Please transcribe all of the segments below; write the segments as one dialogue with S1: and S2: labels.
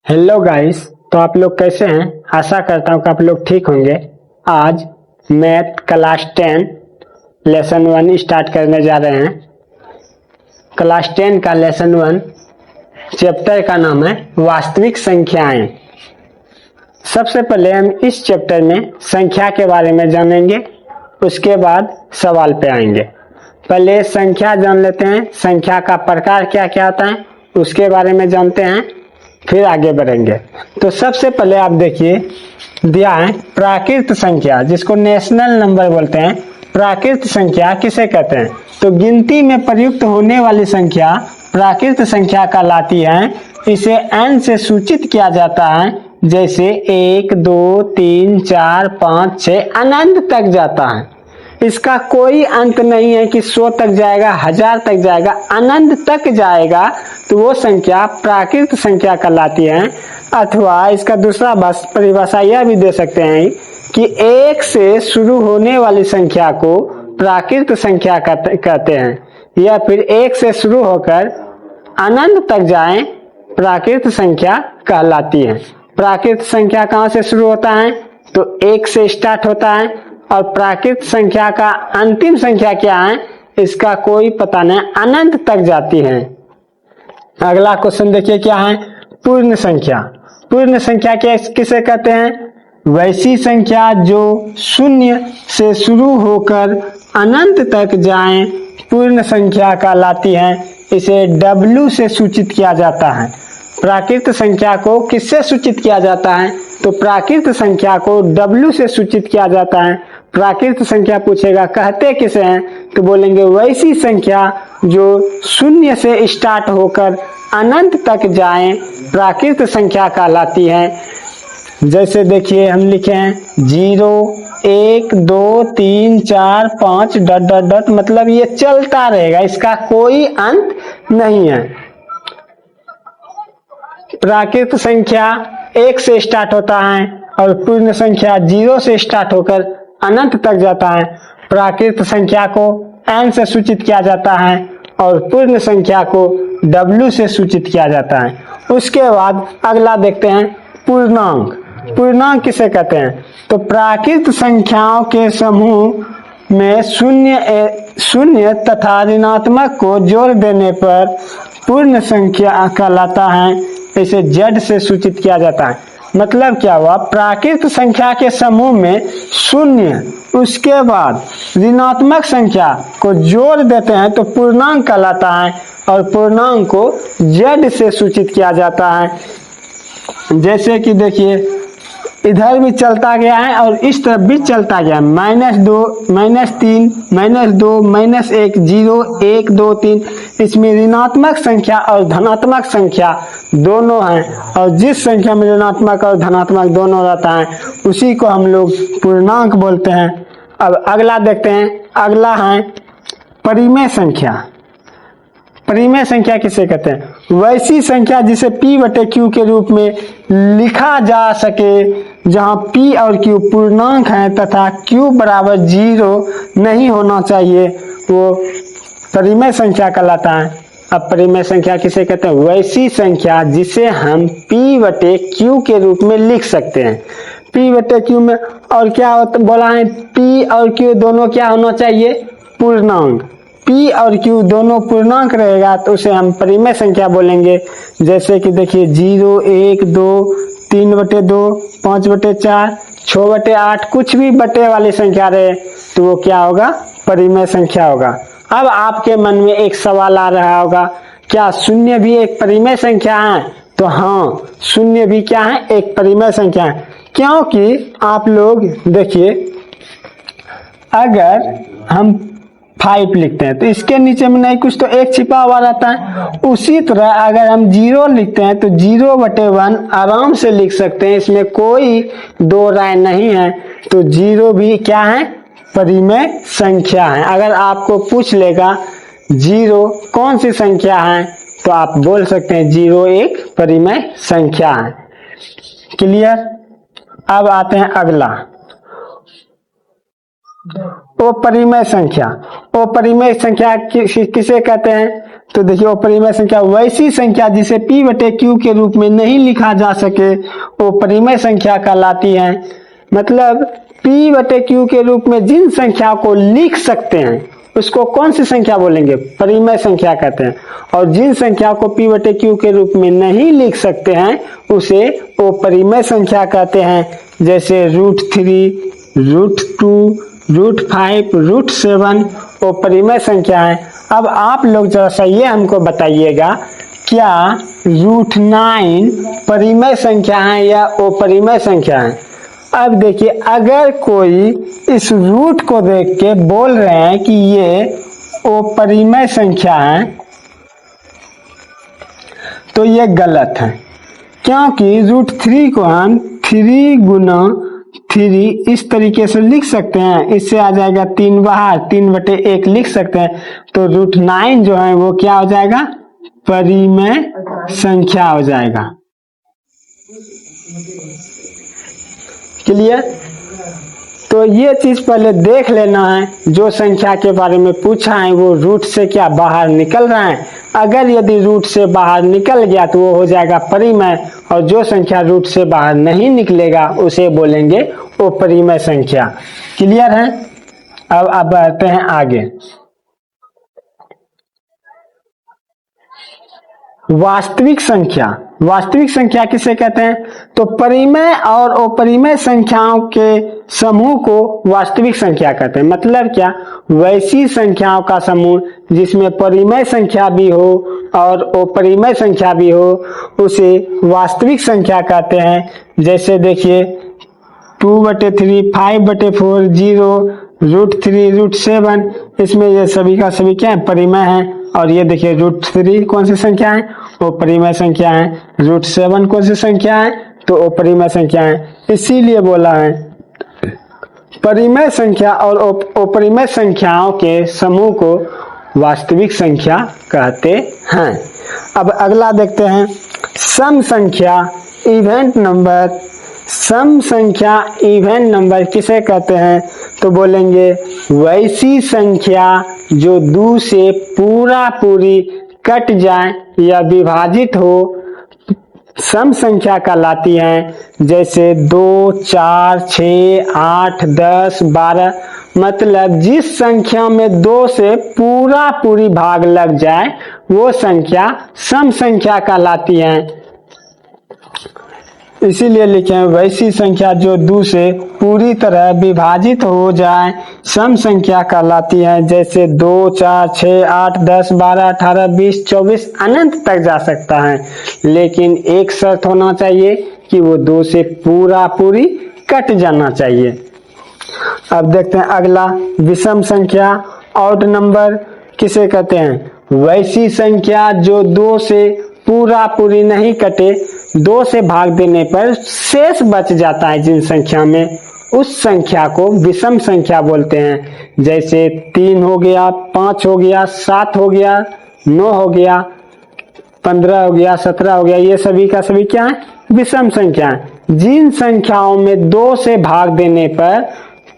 S1: Hello guys, तो आप लोग कैसे हैं। आशा करता हूँ कि आप लोग ठीक होंगे। आज मैथ क्लास 10 लेसन 1 स्टार्ट करने जा रहे हैं। क्लास 10 का लेसन 1 चैप्टर का नाम है वास्तविक संख्याएं। सबसे पहले हम इस चैप्टर में संख्या के बारे में जानेंगे, उसके बाद सवाल पे आएंगे। पहले संख्या जान लेते हैं, संख्या का प्रकार क्या क्या होता है उसके बारे में जानते हैं, फिर आगे बढ़ेंगे। तो सबसे पहले आप देखिए दिया है प्राकृत संख्या, जिसको नेशनल नंबर बोलते हैं। प्राकृत संख्या किसे कहते हैं? तो गिनती में प्रयुक्त होने वाली संख्या प्राकृत संख्या कहलाती है। इसे n से सूचित किया जाता है, जैसे 1, 2, 3, 4, 5, 6 अनंत तक जाता है। इसका कोई अंत नहीं है कि 100 तक जाएगा, 1000 तक जाएगा, अनंत तक जाएगा तो वो संख्या प्राकृत संख्या कहलाती है। अथवा इसका दूसरा परिभाषा यह भी दे सकते हैं कि 1 से शुरू होने वाली संख्या को प्राकृत संख्या कहते हैं, या फिर 1 से शुरू होकर अनंत तक जाएं प्राकृत संख्या कहलाती है। प्राकृत संख्या कहाँ से शुरू होता है? तो 1 से स्टार्ट होता है, और प्राकृत संख्या का अंतिम संख्या क्या है इसका कोई पता नहीं, अनंत तक जाती है। अगला क्वेश्चन देखिए क्या है, पूर्ण संख्या। पूर्ण संख्या किसे कहते हैं? वैसी संख्या जो 0 से शुरू होकर अनंत तक जाए पूर्ण संख्या कहलाती है। इसे W से सूचित किया जाता है। प्राकृत संख्या को किससे सूचित किया जाता है? तो प्राकृत संख्या को W से सूचित किया जाता है। प्राकृत संख्या पूछेगा कहते किसे हैं, तो बोलेंगे वैसी संख्या जो 0 से स्टार्ट होकर अनंत तक जाए प्राकृत संख्या कहलाती है। जैसे देखिए हम लिखे हैं 0, 1, 2, 3, 4, 5 ... मतलब ये चलता रहेगा, इसका कोई अंत नहीं है। प्राकृत संख्या 1 से स्टार्ट होता है और पूर्ण संख्या 0 से स्टार्ट होकर अनंत तक जाता है। प्राकृत संख्या को n से सूचित किया जाता है और पूर्ण संख्या को W से सूचित किया जाता है। उसके बाद अगला देखते हैं पूर्णांक। पूर्णांक किसे कहते हैं? तो प्राकृत संख्याओं के समूह में शून्य तथा ऋणात्मक को जोड़ देने पर पूर्ण संख्या कहलाता है। इसे Z से सूचित किया जाता है। मतलब क्या हुआ? प्राकृत संख्या के समूह में 0 उसके बाद ऋणात्मक संख्या को जोड़ देते हैं तो पूर्णांक कहलाता है, और पूर्णांक को Z से सूचित किया जाता है। जैसे कि देखिए इधर भी चलता गया है और इस तरफ भी चलता गया, -2, -3, -2, -1, 0, 1, 2, 3। इसमें ऋणात्मक संख्या और धनात्मक संख्या दोनों हैं, और जिस संख्या में ऋणात्मक और धनात्मक दोनों रहता है उसी को हम लोग पूर्णांक बोलते हैं। अब अगला देखते हैं, अगला है परिमेय संख्या। परिमेय संख्या किसे कहते हैं? वैसी संख्या जिसे P/Q के रूप में लिखा जा सके, जहां P और Q पूर्णांक हैं तथा Q बराबर 0 नहीं होना चाहिए, वो परिमेय संख्या कहलाता है। अब परिमेय संख्या किसे कहते हैं? वैसी संख्या जिसे हम P/Q के रूप में लिख सकते हैं। P/Q में और क्या बोला है? P और Q दोनों क्या होना चाहिए? पूर्णांक। P और Q दोनों पूर्णांक रहेगा तो उसे हम परिमेय संख्या बोलेंगे। जैसे कि देखिए 0, 1, 2, 3/2, 5/4, 6/8, कुछ भी बटे वाली संख्या रहे तो वो क्या होगा? परिमेय संख्या होगा। अब आपके मन में एक सवाल आ रहा होगा, क्या 0 भी एक परिमेय संख्या है? तो हाँ, 0 भी क्या है? एक परिमेय संख्या है। क्योंकि आप लोग देखिए अगर हम 5 लिखते हैं तो इसके नीचे में नहीं कुछ तो 1 छिपा हुआ रहता है। उसी तरह अगर हम 0 लिखते हैं तो 0/1 आराम से लिख सकते हैं, इसमें कोई दो राय नहीं है। तो 0 भी क्या है? परिमेय संख्या है। अगर आपको पूछ लेगा 0 कौन सी संख्या है तो आप बोल सकते हैं 0 एक परिमेय संख्या है। क्लियर? अब आते हैं अगला, अपरिमेय संख्या। अपरिमेय संख्या किसे कहते हैं? तो देखिए अपरिमेय संख्या वैसी संख्या जिसे p बटे q के रूप में नहीं लिखा जा सके वो परिमेय संख्या कहलाती है। मतलब p बटे q के रूप में जिन संख्या को लिख सकते हैं उसको कौन सी संख्या बोलेंगे? परिमेय संख्या कहते हैं। और जिन संख्या को p बटे q के रूप में नहीं लिख सकते हैं उसे अपरिमेय संख्या कहते हैं। जैसे √3, √2, √5, √7 अपरिमेय संख्या है। अब आप लोग जरा सा ये हमको बताइएगा, क्या √9 परिमेय संख्या है या अपरिमेय संख्या है? अब देखिए, अगर कोई इस रूट को देख के बोल रहे हैं कि ये अपरिमेय संख्या है तो ये गलत है, क्योंकि √3 को हम 3 गुना 3 इस तरीके से लिख सकते हैं। इससे आ जाएगा 3 बाहर, 3/1 लिख सकते हैं। तो √9 जो है वो क्या हो जाएगा? परिमेय संख्या हो जाएगा। क्लियर? तो ये चीज पहले देख लेना है। जो संख्या के बारे में पूछा है वो रूट से क्या बाहर निकल रहा है। अगर यदि रूट से बाहर निकल गया तो वो हो जाएगा परिमेय, और जो संख्या रूट से बाहर नहीं निकलेगा उसे बोलेंगे अपरिमेय संख्या। क्लियर है? अब बढ़ते हैं आगे। वास्तविक संख्या, वास्तविक संख्या किसे कहते हैं? तो परिमेय और अपरिमेय संख्याओं के समूह को वास्तविक संख्या कहते हैं। मतलब क्या? वैसी संख्याओं का समूह जिसमें परिमेय संख्या भी हो और अपरिमेय संख्या भी हो उसे वास्तविक संख्या कहते हैं। जैसे देखिए 2/3, 5/4, 0, √3, √7, इसमें ये सभी का सभी क्या है? परिमेय है। और ये देखिए √3 कौन सी संख्या है? वो परिमेय संख्या है। √7 कौन सी संख्या है? तो वो परिमेय संख्या है। इसीलिए बोला है परिमेय संख्या और अपरिमेय संख्याओं के समूह को वास्तविक संख्या कहते हैं। अब अगला देखते हैं, सम संख्या, इवेंट नंबर। सम संख्या इवेंट नंबर किसे कहते हैं? तो बोलेंगे वैसी संख्या जो 2 से पूरा पूरी कट जाए या विभाजित हो सम संख्या कहलाती हैं। जैसे 2, 4, 6, 8, 10, 12। मतलब जिस संख्या में 2 से पूरा पूरी भाग लग जाए वो संख्या सम संख्या कहलाती है। इसीलिए लिखे हैं वैसी संख्या जो 2 से पूरी तरह विभाजित हो जाए सम संख्या कहलाती है। जैसे 2, 4, 6, 8, 10, 12, 18, 20, 24 अनंत तक जा सकता है, लेकिन एक शर्त होना चाहिए कि वो 2 से पूरा पूरी कट जाना चाहिए। अब देखते हैं अगला, विषम संख्या, ऑड नंबर किसे कहते हैं? वैसी संख्या जो 2 से पूरा पूरी नहीं कटे, 2 से भाग देने पर शेष बच जाता है जिन संख्या में, उस संख्या को विषम संख्या बोलते हैं। जैसे 3 हो गया, 5 हो गया, 7 हो गया, 9 हो गया, 15 हो गया, 17 हो गया। ये सभी का सभी क्या है? विषम संख्या है। जिन संख्याओं में 2 से भाग देने पर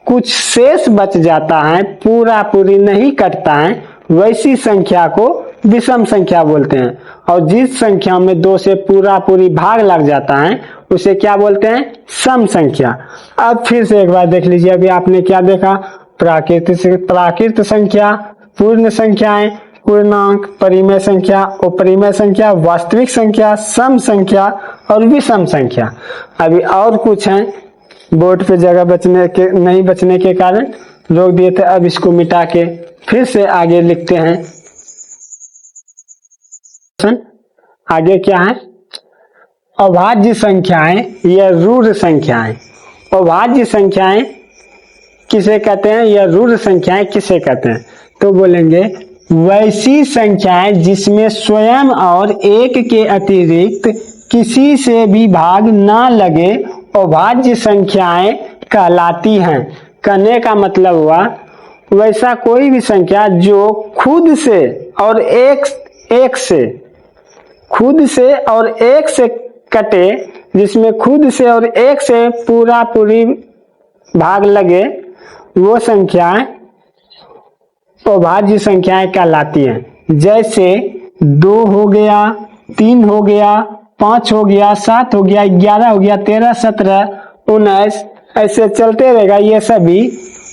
S1: कुछ शेष बच जाता है, पूरा पूरी नहीं कटता है, वैसी संख्या को विषम संख्या बोलते हैं। और जिस संख्या में 2 से पूरा पूरी भाग लग जाता है उसे क्या बोलते हैं? सम संख्या। अब फिर से एक बार देख लीजिए, अभी आपने क्या देखा? प्राकृत संख्या, पूर्ण संख्याएं, पूर्णांक, परिमेय संख्या, अपरिमेय संख्या, वास्तविक संख्या, सम संख्या और विषम संख्या। अभी और कुछ है, बोर्ड पे जगह नहीं बचने के कारण रोक दिए थे। अब इसको मिटा के फिर से आगे लिखते हैं। आगे क्या है? अभाज्य संख्याएं या ऋण संख्याएं। अभाज्य संख्याएं किसे कहते हैं या ऋण संख्याएं किसे कहते हैं? तो बोलेंगे वैसी संख्याएं जिसमें स्वयं और एक के अतिरिक्त किसी से भी भाग ना लगे अभाज्य संख्याएं कहलाती हैं। कहने का मतलब हुआ वैसा कोई भी संख्या जो खुद से और एक से कटे, जिसमें खुद से और एक से पूरा पूरी भाग लगे, वो संख्याएं अभाज्य संख्याएं कहलाती हैं। जैसे 2 हो गया, 3 हो गया, 5 हो गया, 7 हो गया, 11 हो गया, 13, 17, 19, ऐसे चलते रहेगा। ये सभी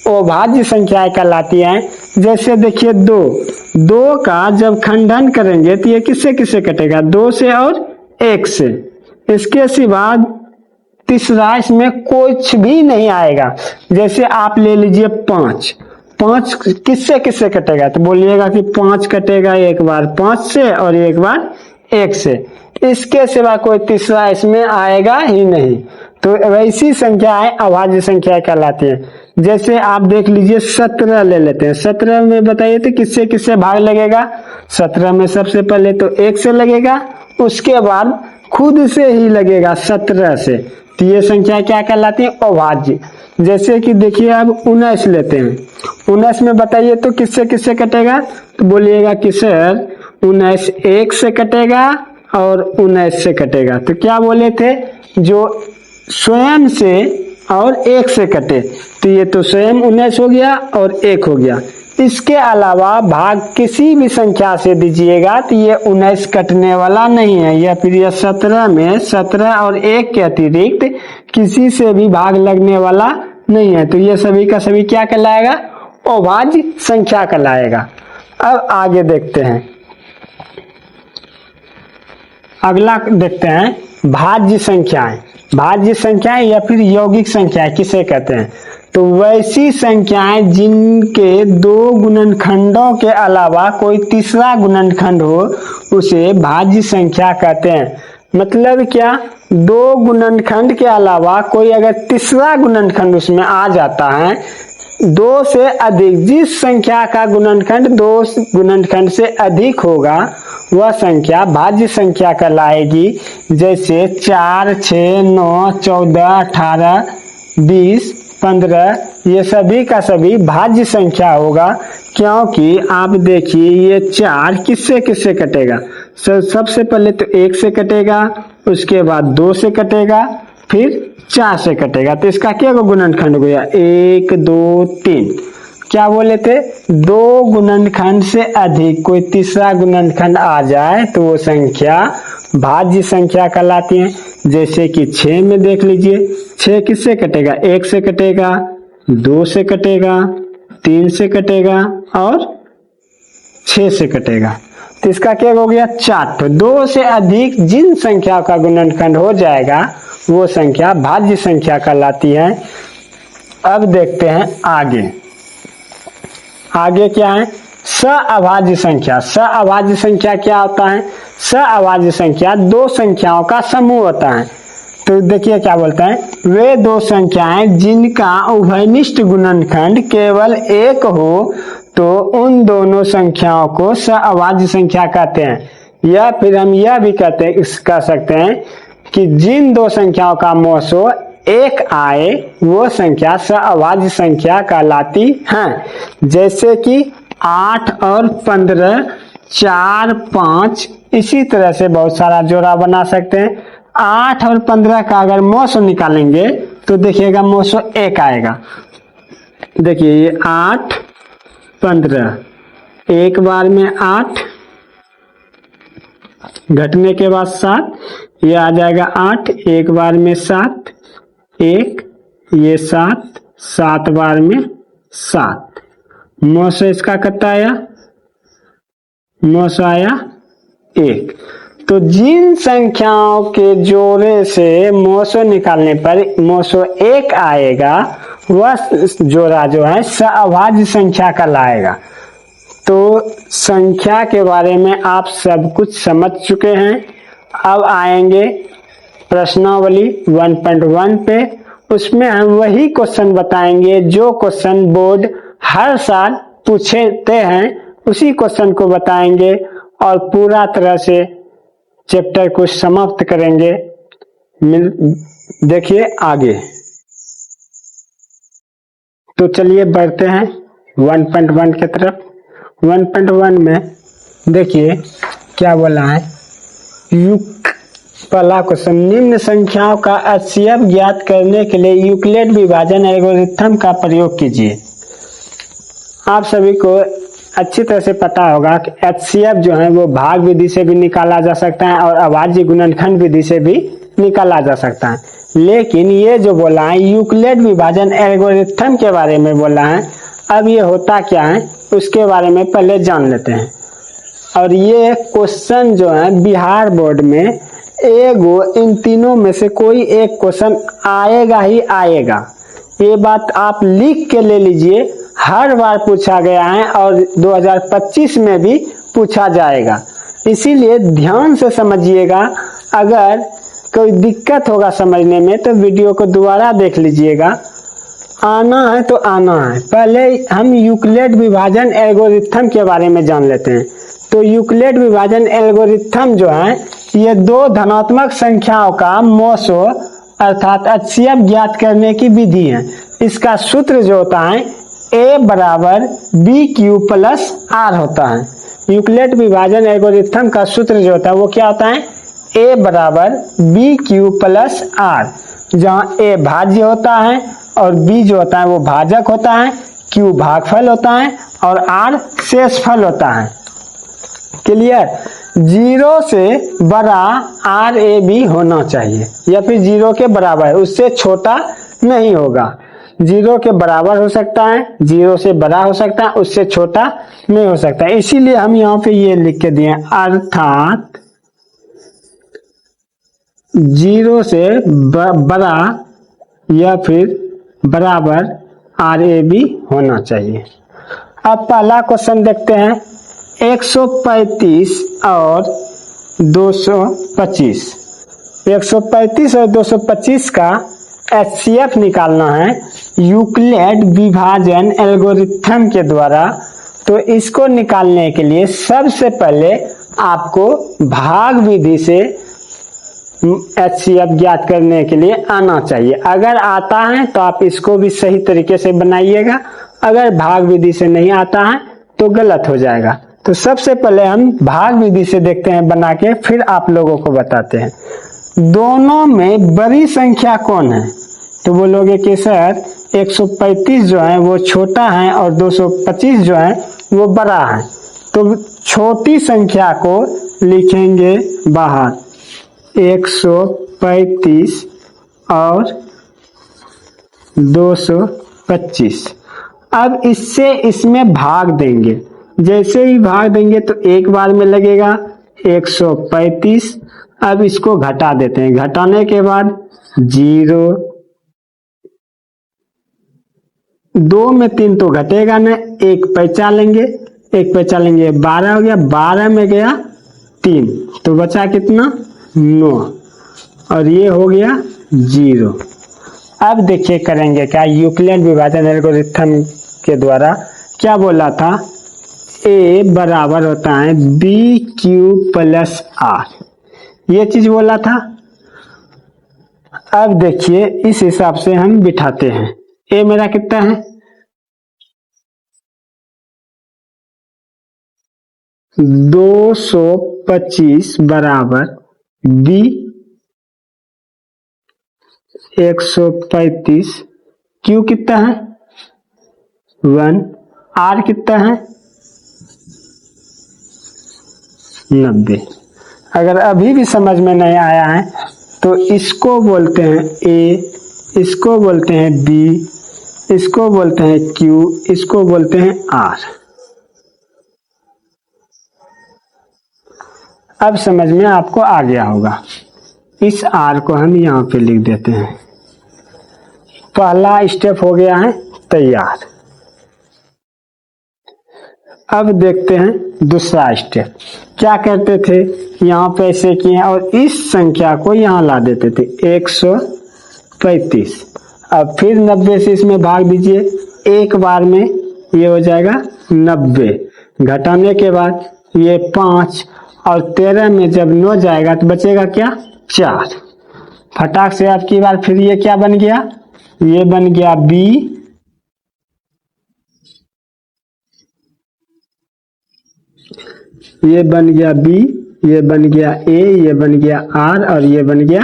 S1: अभाज्य संख्याएं कहलाती हैं। जैसे देखिए 2 का जब खंडन करेंगे तो ये किससे किससे कटेगा? 2 से और 1 से। इसके सिवा तीसरा इसमें कुछ भी नहीं आएगा। जैसे आप ले लीजिए 5 किससे किससे कटेगा? तो बोलिएगा कि 5 कटेगा एक बार 5 से और एक बार 1 से। इसके सिवा कोई तीसरा इसमें आएगा ही नहीं। तो वैसी संख्याएं अभाज्य संख्याएं कहलाती हैं। जैसे आप देख लीजिए 17 ले लेते हैं। 17 में बताइए तो किससे किससे भाग लगेगा? 17 में सबसे पहले तो 1 से लगेगा, उसके बाद खुद से ही लगेगा 17 से। तो ये संख्या क्या कहलाती है? अभाज्य। जैसे कि देखिए अब 19 लेते हैं। 19 में बताइए तो किससे किससे कटेगा? तो बोलिएगा कि सर 19 1 से कटेगा और 19 से कटेगा। तो क्या बोले थे? जो स्वयं से और 1 से कटे। तो ये तो स्वयं 19 हो गया और 1 हो गया। इसके अलावा भाग किसी भी संख्या से दीजिएगा तो ये 19 कटने वाला नहीं है। या फिर ये 17 में 17 और 1 के अतिरिक्त किसी से भी भाग लगने वाला नहीं है। तो ये सभी का सभी क्या कहलाएगा? अभाज्य संख्या कहलाएगा। अब आगे देखते हैं, अगला देखते हैं भाज्य संख्याएं। भाज्य संख्याएं या फिर यौगिक संख्याएं किसे कहते हैं? तो वैसी संख्याएं जिनके 2 गुणनखंडों के अलावा कोई तीसरा गुणनखंड हो उसे भाज्य संख्या कहते हैं। मतलब क्या? 2 गुणनखंड के अलावा कोई अगर तीसरा गुणनखंड उसमें आ जाता है, 2 से अधिक, जिस संख्या का गुणनखंड 2 गुणनखंड से अधिक होगा वह संख्या भाज्य संख्या कहलाएगी। जैसे 4, 6, 9, 14, 18, 20, 15 ये सभी का सभी भाज्य संख्या होगा। क्योंकि आप देखिए ये 4 किससे किससे कटेगा? सबसे पहले तो 1 से कटेगा, उसके बाद 2 से कटेगा, फिर 4 से कटेगा। तो इसका क्या गुणनखंड हो गया? 1, 2, 3। क्या बोले थे? 2 गुणनखंड से अधिक कोई तीसरा गुणनखंड आ जाए तो वो संख्या भाज्य संख्या कहलाती है। जैसे कि 6 में देख लीजिए, 6 किससे कटेगा? 1 से कटेगा, 2 से कटेगा, 3 से कटेगा और 6 से कटेगा। तो इसका क्या हो गया? 4। तो 2 से अधिक जिन संख्या का गुणनखंड हो जाएगा वो संख्या भाज्य संख्या कहलाती है। अब देखते हैं आगे क्या है? सअभाज्य संख्या। सअभाज्य संख्या क्या होता है? सअभाज्य संख्या 2 संख्याओं का समूह होता है। तो देखिए क्या बोलता है? वे 2 संख्याएं जिनका उभयनिष्ठ गुणनखंड केवल 1 हो तो उन दोनों संख्याओं को सअभाज्य संख्या कहते हैं। या फिर हम यह भी कह सकते हैं कि जिन 2 संख्याओं का मोसो 1 आए वो संख्या सअभाज्य संख्या कहलाती हैं। जैसे कि 8 और 15, 4, 5, इसी तरह से बहुत सारा जोड़ा बना सकते हैं। 8 और 15 का अगर मोसो निकालेंगे तो देखिएगा मोसो 1 आएगा। देखिए ये 8, 15, एक बार में 8 घटने के बाद 7, ये आ जाएगा 8, एक बार में 7, 1, ये 7, 7 बार में 7। मोसो इसका कितना आया? मोसो आया 1। तो जिन संख्याओं के जोड़े से मोसो निकालने पर मोसो 1 आएगा वह जोड़ा जो है सअभाज्य संख्या कहलाएगा। तो संख्या के बारे में आप सब कुछ समझ चुके हैं। अब आएंगे प्रश्नावली 1.1 पे। उसमें हम वही क्वेश्चन बताएंगे जो क्वेश्चन बोर्ड हर साल पूछते हैं, उसी क्वेश्चन को बताएंगे और पूरा तरह से चैप्टर को समाप्त करेंगे। देखिए आगे। तो चलिए बढ़ते हैं 1.1 की तरफ। 1.1 में देखिए क्या बोला है? पहला क्वेश्चन, निम्न संख्याओं का HCF ज्ञात करने के लिए यूक्लिड विभाजन एल्गोरिथम का प्रयोग कीजिए। आप सभी को अच्छी तरह से पता होगा कि HCF जो है वो भाग विधि से भी निकाला जा सकता है और अभाज्य गुणनखंड विधि से भी निकाला जा सकता है। लेकिन ये जो बोला है यूक्लिड विभाजन एल्गोरिथम के बारे में बोला है। अब ये होता क्या है उसके बारे में पहले जान लेते हैं। और ये क्वेश्चन जो है बिहार बोर्ड में एगो इन तीनों में से कोई एक क्वेश्चन आएगा ही आएगा। ये बात आप लिख के ले लीजिए, हर बार पूछा गया है और 2025 में भी पूछा जाएगा। इसीलिए ध्यान से समझिएगा। अगर कोई दिक्कत होगा समझने में तो वीडियो को दोबारा देख लीजिएगा। आना है तो आना है। पहले हम यूक्लिड विभाजन एल्गोरिथम के बारे में जान लेते हैं। तो यूक्लिड विभाजन एल्गोरिथम जो है ये दो धनात्मक संख्याओं का मोसो अर्थात HCF ज्ञात करने की विधि है। इसका सूत्र जो होता है A बराबर BQ प्लस R होता है। यूक्लिड विभाजन एल्गोरिथम का सूत्र जो होता है वो क्या होता है A बराबर BQ प्लस R, जहाँ A भाज्य होता है और B जो होता है वो भाजक होता है, Q भागफल होता है और R शेषफल होता है। क्लियर? 0 से बड़ा RAB होना चाहिए या फिर 0 के बराबर है, उससे छोटा नहीं होगा। 0 के बराबर हो सकता है, 0 से बड़ा हो सकता है, उससे छोटा नहीं हो सकता। इसीलिए हम यहाँ पे ये लिख के दिए अर्थात 0 से बड़ा या फिर बराबर RAB होना चाहिए। अब पहला क्वेश्चन देखते हैं। 135 और 225, 135 और 225 का HCF निकालना है यूक्लिड विभाजन एल्गोरिथम के द्वारा। तो इसको निकालने के लिए सबसे पहले आपको भाग विधि से HCF ज्ञात करने के लिए आना चाहिए। अगर आता है तो आप इसको भी सही तरीके से बनाइएगा, अगर भाग विधि से नहीं आता है तो गलत हो जाएगा। तो सबसे पहले हम भाग विधि से देखते हैं बना के, फिर आप लोगों को बताते हैं। दोनों में बड़ी संख्या कौन है? तो बोलोगे कि सर 135 जो है वो छोटा है और 225 जो है वो बड़ा है। तो छोटी संख्या को लिखेंगे बाहर, 135 और 225। अब इससे इसमें भाग देंगे। जैसे ही भाग देंगे तो एक बार में लगेगा 135। अब इसको घटा देते हैं, घटाने के बाद 0, 2 में 3 तो घटेगा ना, एक पैंचा लेंगे, एक पैंचा लेंगे, 12 हो गया, 12 में गया 3 तो बचा कितना 9 और ये हो गया 0। अब देखिए करेंगे क्या, यूक्लिड विभाजन एल्गोरिथम के द्वारा क्या बोला था, A बराबर होता है BQ प्लस R, ये चीज बोला था। अब देखिए इस हिसाब से हम बिठाते हैं। A मेरा कितना है 225 बराबर B 135, Q कितना है 1, R कितना है 90। अगर अभी भी समझ में नहीं आया है तो इसको बोलते हैं A, इसको बोलते हैं B, इसको बोलते हैं Q, इसको बोलते हैं R। अब समझ में आपको आ गया होगा। इस R को हम यहाँ पे लिख देते हैं। पहला स्टेप हो गया है तैयार। अब देखते हैं दूसरा स्टेप। क्या करते थे, यहाँ पे ऐसे किए और इस संख्या को यहाँ ला देते थे 135। अब फिर 90 से इसमें भाग दीजिए, एक बार में ये हो जाएगा 90, घटाने के बाद ये 5 और 13 में जब 9 जाएगा तो बचेगा क्या 4। फटाक से आपकी बार फिर ये क्या बन गया, ये बन गया B, ये बन गया B, ये बन गया A, ये बन गया R और ये बन गया,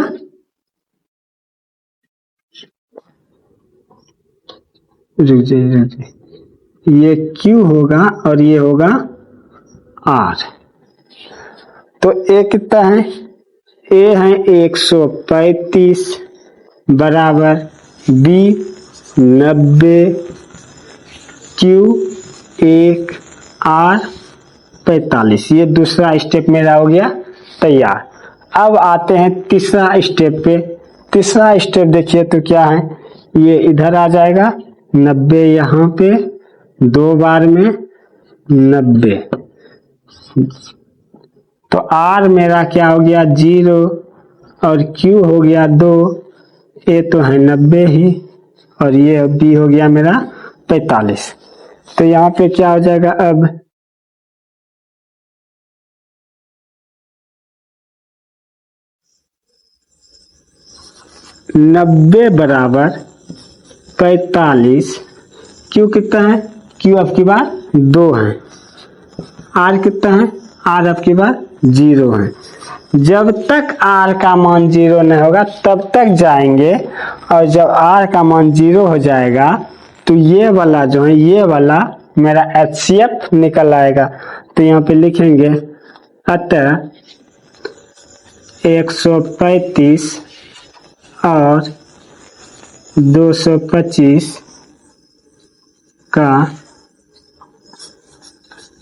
S1: रुक जाइए ये Q होगा और ये होगा R। तो A कितना है? A है 135 बराबर B 90 Q 1 R 45। ये दूसरा स्टेप मेरा हो गया तैयार। अब आते हैं तीसरा स्टेप पे। तीसरा स्टेप देखिए तो क्या है, ये इधर आ जाएगा 90 यहाँ पे 2 बार में 90। तो R मेरा क्या हो गया 0 और Q हो गया 2। A तो है 90 ही और ये B हो गया मेरा 45। तो यहाँ पे क्या हो जाएगा अब 90 बराबर 45। Q कितना है? Q अब की बार 2 है। R कितना है? R अब की बार 0 है। जब तक R का मान 0 नहीं होगा तब तक जाएंगे, और जब R का मान 0 हो जाएगा तो ये वाला जो है, ये वाला मेरा HCF निकल आएगा। तो यहाँ पे लिखेंगे अतः 135 और 225 का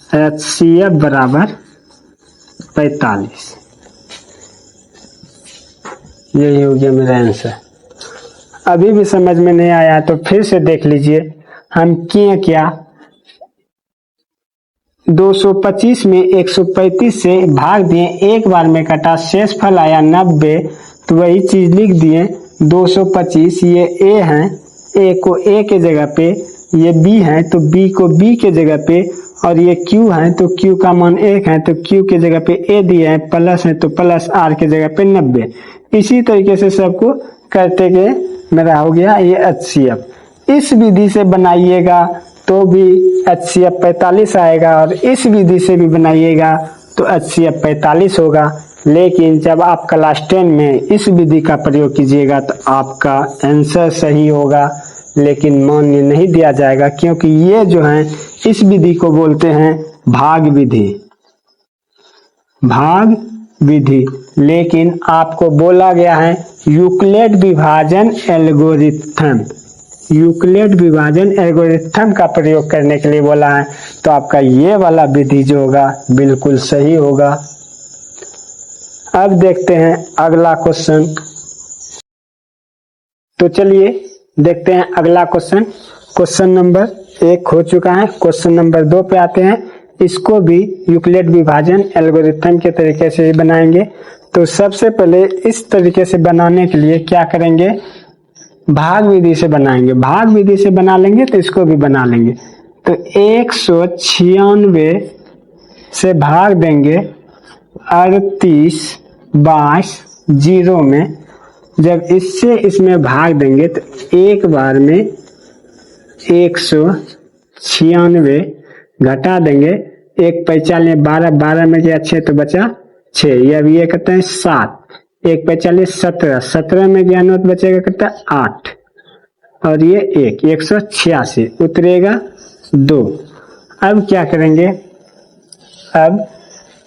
S1: HCF बराबर 45। यही हो गया मेरा आंसर। अभी भी समझ में नहीं आया तो फिर से देख लीजिए हम किए क्या। 225 में 135 से भाग दिए, एक बार में कटा, शेष फल आया 90। तो वही चीज लिख दिए 225। ये A है, A को A के जगह पे, ये B है तो B को B के जगह पे, और ये Q है तो Q का मान 1 है तो Q के जगह पे A दिया है, प्लस है तो प्लस R के जगह पे 90। इसी तरीके से सबको करते गए मेरा हो गया ये HCF। इस विधि से बनाइएगा तो भी HCF 45 आएगा, और इस विधि से भी बनाइएगा तो HCF 45 होगा। लेकिन जब आप क्लास 10 में इस विधि का प्रयोग कीजिएगा तो आपका आंसर सही होगा, लेकिन मान्य नहीं दिया जाएगा, क्योंकि ये जो है इस विधि को बोलते हैं भाग विधि। भाग विधि। लेकिन आपको बोला गया है यूक्लिड विभाजन एल्गोरिथम। यूक्लिड विभाजन एल्गोरिथम का प्रयोग करने के लिए बोला है, तो आपका ये वाला विधि जो होगा बिल्कुल सही होगा। अब देखते हैं अगला क्वेश्चन। तो चलिए देखते हैं अगला क्वेश्चन। क्वेश्चन नंबर 1 हो चुका है, क्वेश्चन नंबर 2 पे आते हैं। इसको भी यूक्लिड विभाजन एल्गोरिथम के तरीके से ही बनाएंगे। तो सबसे पहले इस तरीके से बनाने के लिए क्या करेंगे, भाग विधि से बनाएंगे। भाग विधि से बना लेंगे तो इसको भी बना लेंगे। तो 196 से भाग देंगे 38 22 0 में। जब इससे इसमें भाग देंगे तो एक बार में 196 घटा देंगे, 1 45 12 12 में गया 6 तो बचा 6। ये अब ये कहते हैं 7, 1 45 17 17 में गया 9 तो बचेगा कहता है 8, और ये 1 186 उतरेगा 2। अब क्या करेंगे, अब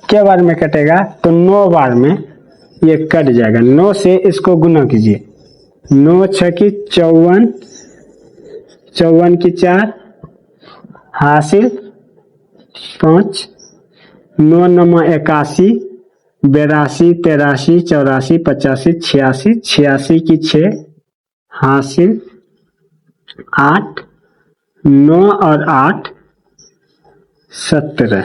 S1: क्या बार में कटेगा तो 9 बार में ये कट जाएगा। 9 से इसको गुना कीजिए, 9 6 की 54, 54 की 4 हासिल 5, 9 9 81, 82 83 84 85 86, 86 की 6 हासिल 8, 9 और 8 17।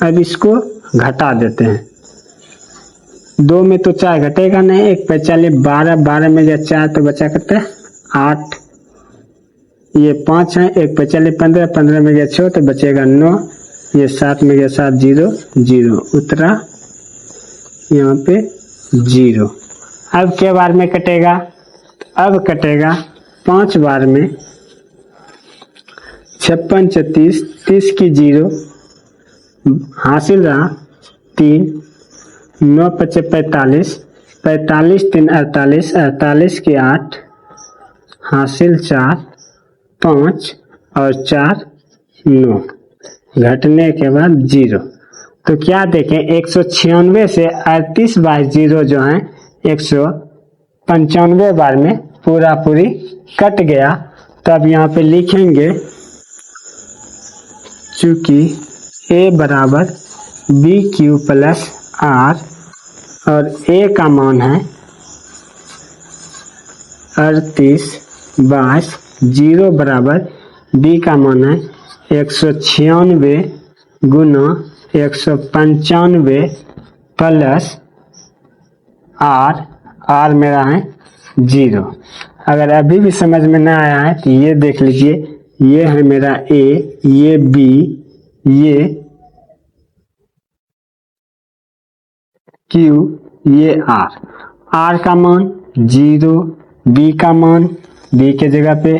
S1: अब इसको घटा देते हैं। 2 में तो 4 घटेगा नहीं, 1 45 12 12 में गया 4 तो बचा करते हैं 8, ये 5 है, 1 45 15 15 में गया 6 तो बचेगा 9, ये 7 में गया 7 0 0 उतरा यहाँ पे 0। अब क्या बार में कटेगा, अब कटेगा 5 बार में 56 36 30 की 0 हासिल रहा 3, 9 5 45 45 3 48 48 की 8 हासिल 4 5 और 4 9, घटने के बाद 0। तो क्या देखें 196 से 38 बाई 0 जो है 195 बार में पूरा पूरी कट गया। तो अब यहाँ पे लिखेंगे चूंकि a बराबर बी क्यू प्लस आर और a का मान है 38 बाई 0 बराबर b का मान है 196 गुना 195 प्लस r मेरा है 0। अगर अभी भी समझ में ना आया है तो ये देख लीजिए, ये है मेरा a, ये b, ये q, ये r का मान 0, b का मान b के जगह पे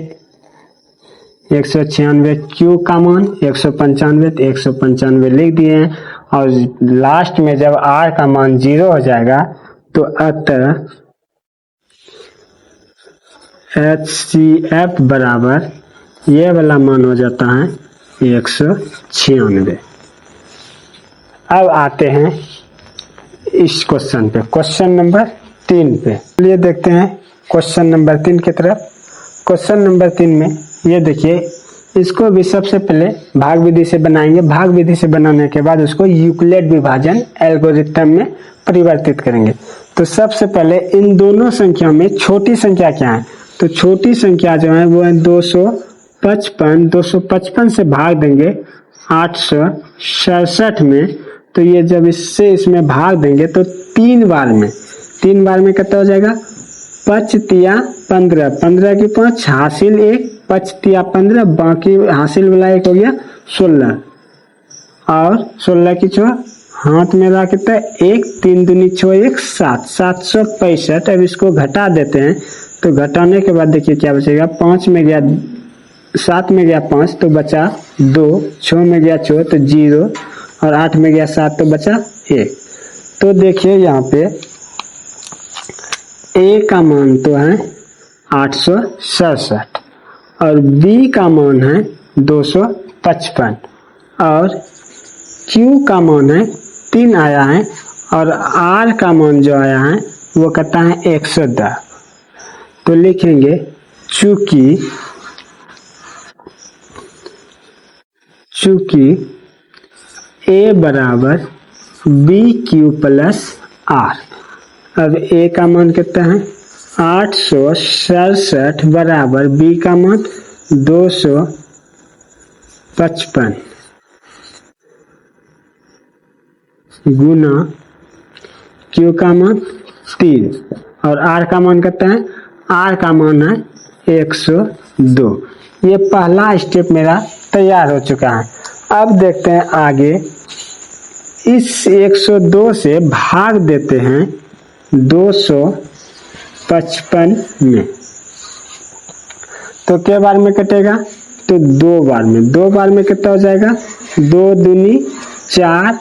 S1: 196, q का मान 195 तो 195 लिख दिए हैं। और लास्ट में जब r का मान 0 हो जाएगा तो अतः HCF बराबर ये वाला मान हो जाता है 196। अब आते हैं इस क्वेश्चन पे, क्वेश्चन नंबर 3 पे। चलिए देखते हैं क्वेश्चन नंबर 3 की तरफ। क्वेश्चन नंबर 3 में ये देखिए, इसको भी सबसे पहले भाग विधि से बनाएंगे। भाग विधि से बनाने के बाद उसको यूक्लिड विभाजन एल्गोरिथम में परिवर्तित करेंगे। तो सबसे पहले इन दोनों संख्या में छोटी संख्या क्या है, तो छोटी संख्या जो है वो है 255। 255 से भाग देंगे 867 में, तो ये जब इससे इसमें भाग देंगे तो 3 बार में कितना हो जाएगा, 5 तिया 15, 15 की 5 हासिल 1, 5 तिया 15, बाकी हासिल वाला 1 हो गया 16 और 16 की 6 हाथ में रहा कितना 1, 3 दूनी 6 1 7, 765। अब इसको घटा देते हैं। तो घटाने के बाद देखिए क्या बचेगा, 5 में गया 7 में गया 5 तो बचा 2, 6 में गया 6 तो 0 और 8 में गया 7 तो बचा 1। तो देखिए यहाँ पे a का मान तो है 867 और b का मान है 255 और q का मान है 3 आया है और r का मान जो आया है वो कहता है 110। तो लिखेंगे चूंकि a बराबर बी क्यू प्लस आर। अब a का मान कितना है 867 बराबर b का मान 255 गुना q का मान 3 और r का मान कितना है, r का मान है 102। ये पहला स्टेप मेरा तैयार हो चुका है। अब देखते हैं आगे, इस 102 से भाग देते हैं 255 में, तो क्या बार में कटेगा, तो 2 बार में। 2 बार में कितना हो जाएगा, 2 दूनी 4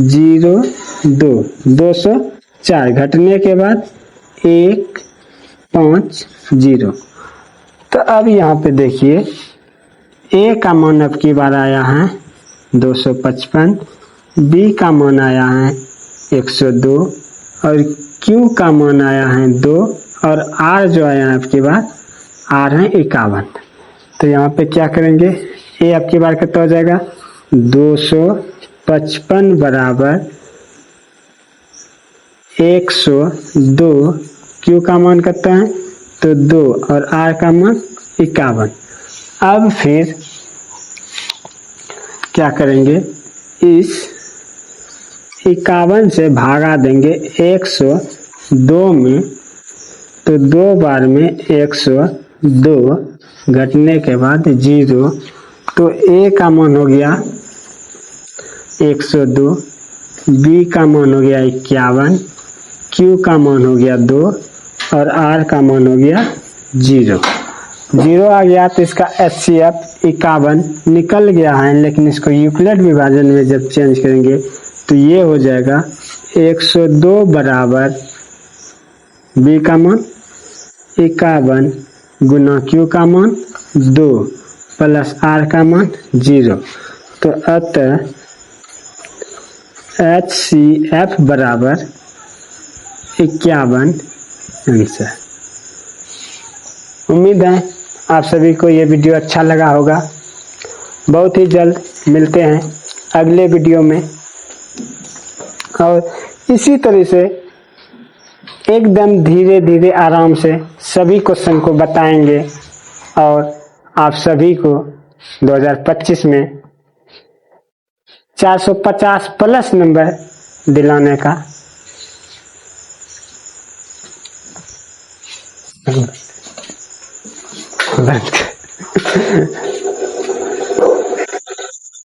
S1: 0 2, 204 घटने के बाद 1 5 0। तो अब यहाँ पे देखिए a का मान अब की बार आया है 255, b का मान आया है 102 और q का मान आया है 2 और r जो आया है आपकी बार r है 51। तो यहाँ पे क्या करेंगे, a आपकी बार कितना हो जाएगा 255 बराबर 102, q का मान कितना है तो 2 और r का मान 51। अब फिर क्या करेंगे, इस 51 से भागा देंगे 102 में, तो 2 बार में 102 घटने के बाद 0। तो a का मान हो गया 102, b का मान हो गया 51, q का मान हो गया 2 और r का मान हो गया 0 आ गया। तो इसका HCF 51 निकल गया है, लेकिन इसको यूक्लिड विभाजन में जब चेंज करेंगे तो ये हो जाएगा 102 बराबर b का मान 51 गुना q का मान 2 प्लस आर का मान 0। तो अतः HCF बराबर 51 आंसर। उम्मीद है आप सभी को ये वीडियो अच्छा लगा होगा। बहुत ही जल्द मिलते हैं अगले वीडियो में, और इसी तरह से एकदम धीरे धीरे आराम से सभी क्वेश्चन को बताएंगे और आप सभी को 2025 में 450 प्लस नंबर दिलाने का बंद